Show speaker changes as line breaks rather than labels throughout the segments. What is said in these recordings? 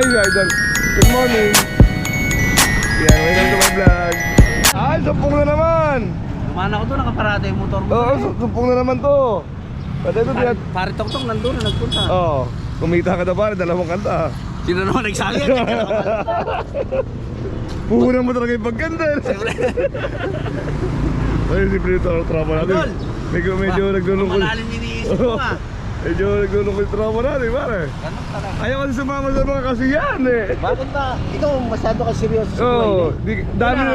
Hey idol, good morning. Yan, welcome to my vlog. Ay, sumpong na naman.
Kumana ko to, nakaparada yung motor mo.
Oo, sumpong na naman to. Pati ito pinat...
Pare tong nandun na nagpunta.
Oo, kumita ka na pare, dalawang kanta.
Sino naman nagsabi?
Puhunan mo talaga yung pagkanta. Ay, siyempre ito ang trauma natin. Medyo naglulungkol.
Malalim iniisip mo nga.
Medyo naglulungkol yung trauma natin, pare.
Ganun talaga.
Ayaw kasi sumama sa mga kasiyahan eh.
Bakit ba? Ikaw masyado ka seryoso sa
Oo,
buhay.
dami na.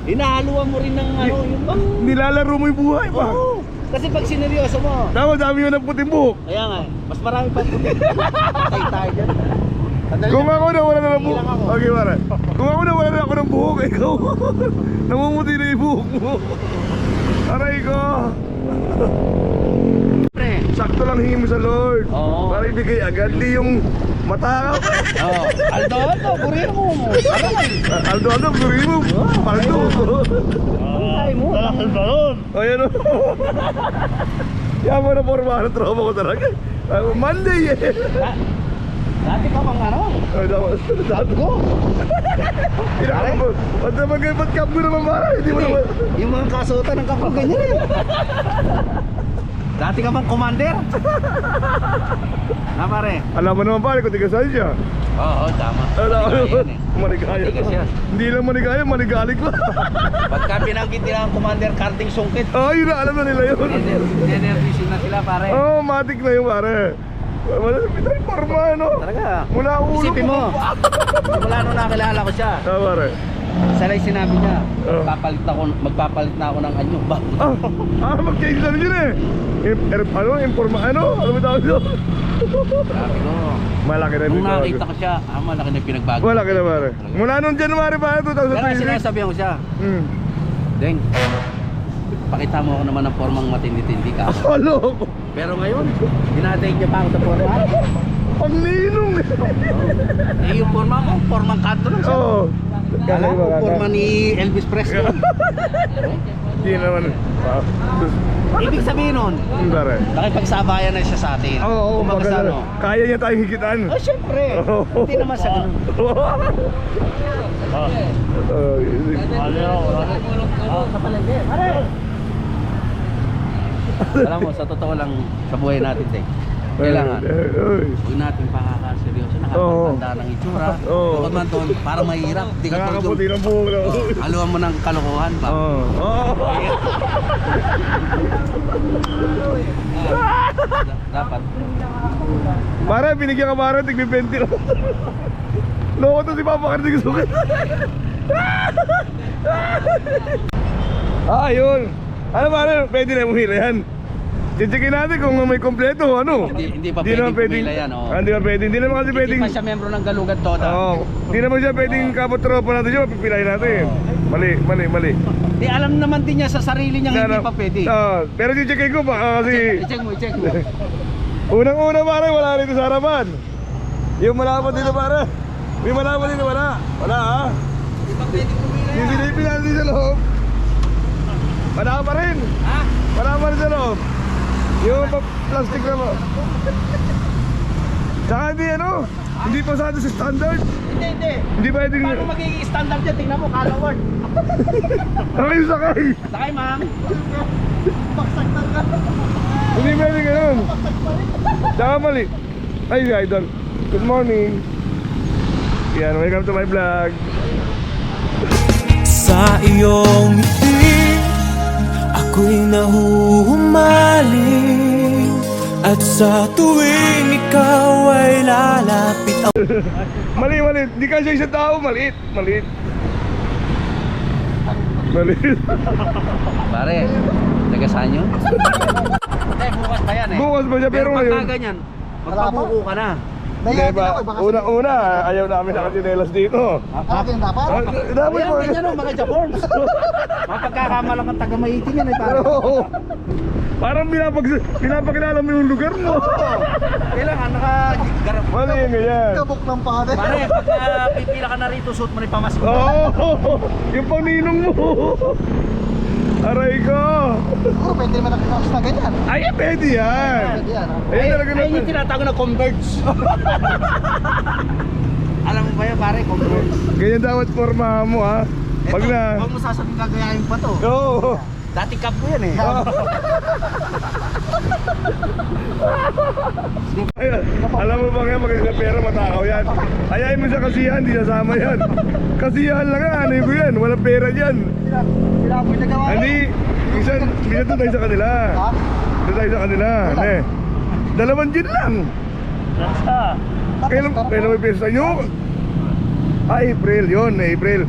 Hinahaluan mo rin ng ano, yung bang...
Nilalaro mo yung buhay pa.
Oo. Kasi pag sineryoso mo,
Dami mo ng puting buhok.
kaya nga, mas marami pa puti. Patay tayo dyan. Sandali
Kung
lang.
ako na wala na ng buhok.
Ilang ako.
Okay, pare. Kung ako na wala na ako ng buhok, ikaw. Namumuti na yung buhok mo. Aray ko.
Pre.
Sakto lang hingi mo sa Lord.
Oo.
Para ibigay agad. Di yung matakaw.
Oo. Aldo, kurir mo. Ano nga?
Aldo, guri mo. Paldo.
Ay mo.
Talakan ba nun? O yan o. Yan mo na forma ng trauma ko talaga. Monday eh.
Dati ka bang ano?
Dati ko. Pinaka mo. Ba't naman kayo, ba't kap mo naman para? Hindi mo naman.
Yung mga kasuotan ng kapag ganyan eh. Dati ka bang commander? Na pare?
Alam mo naman pare kung di ka saan siya.
Oo, tama.
Alam mo
Maligaya
naman.
yan eh.
Maligaya
Matigas
ka.
yan.
Hindi lang maligaya, maligalik lang.
Pagka binanggit nila ang commander karting sungkit,
Oo, yun na, alam na nila yun.
enervision na sila pare.
Oo, matik na yun pare. Wala pitay forma ano.
Talaga.
Mula ulo
Isipin mo. Simula nung nakilala ko siya,
Ah, pare.
isa lang sinabi niya,
Oh.
magpapalit na ako ng anyo.
Mag-change na rin yun eh. Informa, ano mo tawag doon?
Sabi ko,
Malaki na
nung
din
nakita ko siya, malaki na yung pinagbago.
Malaki na pare. Mula nung January pa,
Pero
2026.
sinasabihan ko siya, Deng, pakita mo ako naman ng formang matindi-tindi ka.
Ano?
Pero ngayon, dinadate niya pa ako sa forma.
Pag ninong eh.
Eh yung forma ko, formang kanto lang siya.
Oo.
Kala ko, forma ni Elvis Presley.
Hindi naman.
Ibig sabihin nun,
Pare.
nakipagsabayan na siya sa atin.
Oo,
Kumbaga sa ano.
kaya niya tayong higitan.
Oh, syempre. Hindi naman sa ganun. Sa palengke. Pare! Alam mo, sa totoo lang, sa buhay natin, Tek, kailangan huwag natin pakakaseryoso, nakakatanda ng itsura.
Oo.
Bukod man doon, parang mahirap. Di ka
Nakakaputi ng buhok na.
haluan mo ng kalokohan ba? Dapat.
Pare, binigyan ka pare, tigbi-20 lang. Loko to si Papa Kartig Sukit. Yun. Ano pare, pwede na umila yan. Chichikin natin kung may kompleto, ano?
Hindi pa pwedeng pumila yan, oh.
Hindi pa pwedeng, hindi naman kasi
Hindi
pwedeng.
pa siya membro ng Galugan Toda.
Hindi naman siya pwedeng kapotropa natin siya, pipilayin natin. Mali.
Di alam naman din niya sa sarili niya hindi pa pwede.
Pero chichikin ko baka kasi
I-check mo.
unang-una pare, wala rito sa harapan. Yung malapad dito pare. May malapad dito, wala. Wala ha.
Hindi pa pwede pumila yan.
Sisilipin natin sa loob. Wala pa rin.
Ha?
Wala pa rin sa loob. Yung plastic na mo. Saka hindi ano, hindi pasado sa standard.
Hindi.
Hindi pwedeng.
Paano magiging standard yan? Tingnan mo, Calaward.
Sakay.
Sakay, ma'am.
Hindi pwedeng ganun. Saka mali. Ay idol, good morning. Yan, welcome to my vlog.
Sa iyong ngiti, ako'y nahuhumaling. At sa tuwing ikaw ay lalapit
Mali. Hindi kasi isang tao, maliit.
Pare, taga saan yun? Bukas pa yan eh.
Bukas pa siya, pero
pagka
ngayon.
ganyan, magpabuko ka na.
Hindi ba? Una, ayaw namin nakatinelas dito.
Dapat?
Dapat
Ayan,
po.
ganyan o, mga Japons. Mapagkakamalang ang taga Maiting yan eh.
Parang pinapakilala mo yung lugar mo.
Kailangan nakagarap.
Mali yung ganyan.
Kabok ng pare.
Pare, pagka pipila ka na rito, suot mo rin pamasko.
Yung paninong mo. Aray ko.
Siguro pwede naman nakikapos na ganyan.
Ay, pwede yan.
Pwede yan.
Ayun talaga
Ay, yung tinatago na converge. Alam
Ganyan dapat formahan mo ha. Pag na...
Huwag mo sasabihin gagayahin pa to.
Oo.
Dati cup ko yan eh.
Ayun, alam mo ba nga maganda pera matakaw yan. Ayayin mo sa kasiyahan, di nasama yan. Kasiyahan lang yan, ano yan, walang pera dyan.
Sila mo nagawa.
Hindi, minsan doon tayo sa kanila.
Ha?
Doon tayo sa kanila. Eh, 2 gin lang. Kailan may piyesta nyo? April yun, April.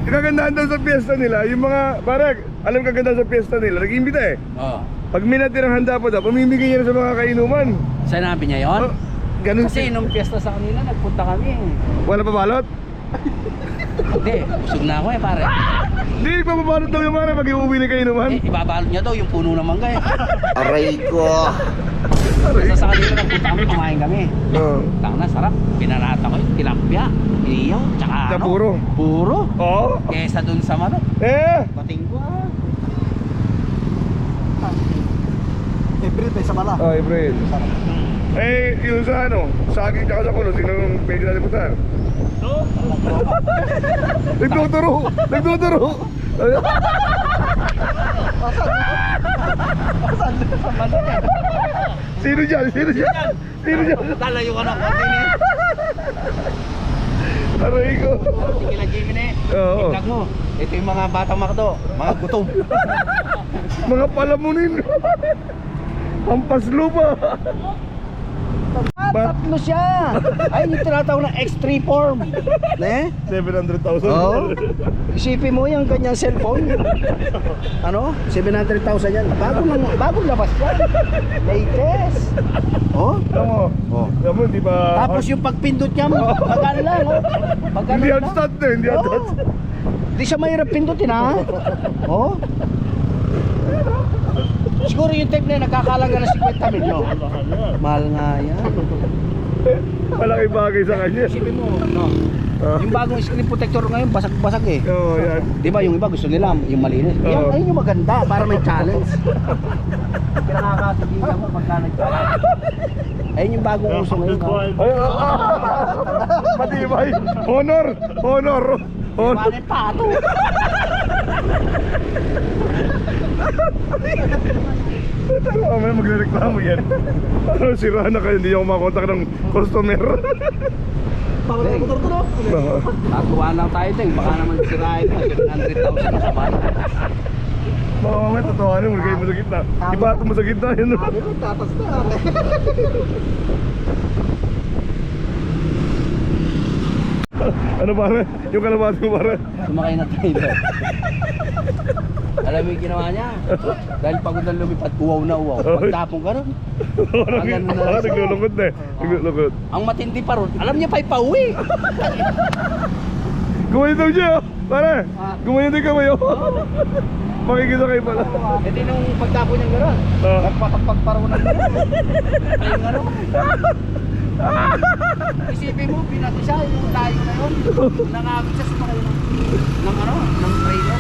Yung kagandahan daw sa piyesta nila, yung mga, parang, alam kagandahan sa piyesta nila, nag-imbita eh.
Oo.
Pag may natirang handa pa daw, pamimigay niya na sa mga kainuman.
Sinabi niya yun?
Oh, ganun
Kasi nung piyesta sa kanila, nagpunta kami.
Wala pa balot?
Hindi, busog na ako eh pare.
Hindi, papabalot daw yung mga pag-iuwi na kainuman.
Eh, ibabalot niya daw yung puno ng mangga eh.
Aray ko.
Basta sa kanila nagpunta kami, kumain kami.
Oo.
Tang na, sarap. Pinarata ko yung tilapia, iniyaw, tsaka
Sa
ano?
puro.
Puro.
Oo.
Kesa dun sa manok.
Pating ko ah. April tayo sa bala.
Oh, April. Eh, yung sa ano, sa akin tsaka sa kulo, sino yung pwede na liputan? Nagtuturo! Nagtuturo! Sino dyan? Sino dyan? Sino dyan?
Lalayo ka ng konti niya.
Aray ko.
Sige lang, Jimmy na eh.
Oo.
Tignan mo. Ito yung mga batang makdo, mga gutom.
Mga palamunin. Hampas lupa.
Tatlo siya. Ay, yung tinatawag na X3 form. Ne?
700,000.
Oo. Isipin mo yung kanyang cellphone. Ano? 700,000 yan. Bagong labas yan. Latest. Oh?
Alam mo,
Oh.
alam mo, di ba?
Tapos yung pagpindot niya, magkano lang, oh. Magkano
Hindi
lang.
outstat na, hindi
Oo.
outstat.
Di siya mahirap pindutin, ha? Oh? Siguro yung tape na yun, nagkakalaga ng 50 milyon. Mahal nga yan.
Malaki bagay sa kanya.
Isipin mo, no?
Ah.
Yung bagong screen protector ngayon, basag-basag eh.
Oo, yan.
Di ba yung iba gusto nila yung malinis? Yan,
Oo.
ayun yung maganda para may challenge. Pinakakasigilan mo pagka nag-challenge. Ayun yung bagong uso ngayon.
Ay, matibay. Honor. Honor. Honor.
Paano yung pato?
Mamaya magreklamo yan. Ano, sira na kayo, hindi ako makontak ng customer.
Natuwa lang tayo din, baka naman sirain mo, 700,000 na sa bata.
Baka mamaya totohanin mo, lagay mo sa gitna. Ibato mo sa gitna, yun.
Tatas na.
Ano pare? Yung kalabati mo pare?
Sumakay na tayo doon. Alam mo yung ginawa niya? Dahil pagod na lumipad, uwaw na uwaw. Pagtapong ka ron.
Naglulungkot na eh. Naglulungkot.
Ang matindi pa ron, alam niya pa ipauwi.
Gumayon daw siya oh. Pare, gumayon din kamay oh. Makikita kayo pala.
E di nung pagtapon niya gano'n,
Ah.
nagpapagpagparunan niya. Ayun ano. Isipin mo, pinato siya, yung tayo na yun. Nangabit siya sumakay ng ano, ng trailer.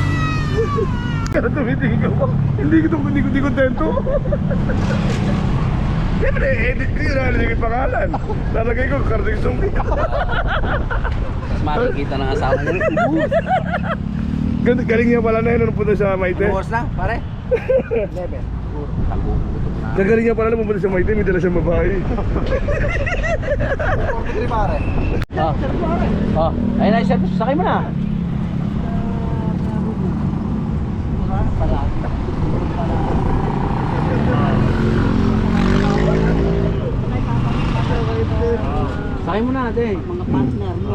Kaya tumitingin ka pa. Hindi ko kontento. Siyempre, edit ko yun. Nalagay yung pangalan. Nalagay ko, Karding Sungki.
Tapos makikita ng asawa niya.
Galing niya pala na yun nung punta sa Maite.
Ano oras na, pare? 11. Tanggo, gutom na.
Gagaling niya pala nung pumunta sa Maite. May dala siyang babae.
43 pare.
Oh, ayun na yung service, sakay mo na. Sakay mo na ate. Mga partner mo.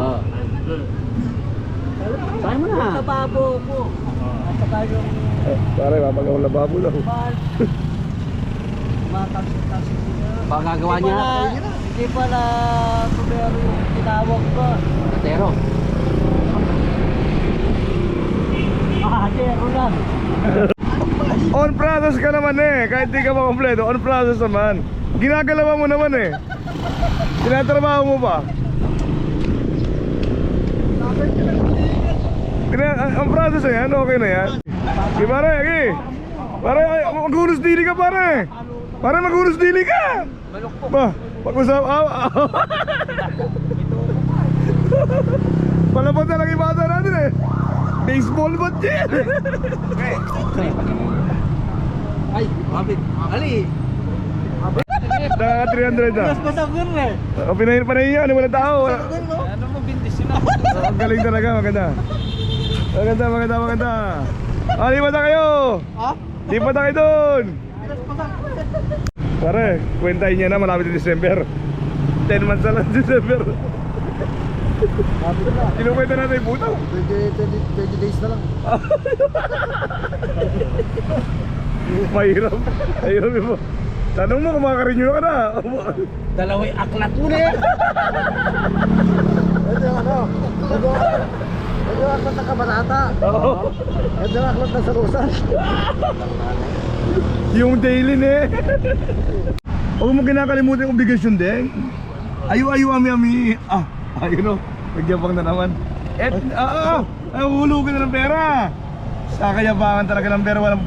Sakay mo na. Lababo ko.
Pare, mapagawang lababo lang.
Pagkagawa niya.
Hindi pala tubero yung tinawag ko.
Katero.
Makakatero lang.
On process ka naman eh. Kahit di ka makompleto, on process naman. Ginagalawa mo naman eh. Tinatrabaho mo pa. Ang process na yan, okay na yan. Di pare, agi. Pare, maghunos dili ka pare. Pare, maghunos dili ka. Ba, pag-usap. Palabot talaga Baseball bat yan!
Ay, mabit. Ali.
Naka 300 na.
Mas masagun eh.
Panahin yan, walang tao.
Ano mo, bintis yun ako.
Ang galing talaga, maganda. Maganda. Ah, lipat na kayo!
Ha?
Lipat na kayo doon! Pare, kwentahin niya na, malapit na December. 10 months na lang December. Kinukwenta natin yung putaw.
20 days na lang.
Mahirap. Mahirap yun. Tanong mo kung makaka-renew ka na.
Dalaway aklat mo na yan.
Ito yung ano. Ito yung aklat ng kabanata.
Oo.
Ito yung aklat ng salusan.
Yung daily ne. Huwag mo kinakalimutan yung obligasyon din. Ayu-ayu ami-ami. Ayun o. Nagyabang na naman. Hulugan na ng pera. Sa kayabangan talaga ng pera. Walang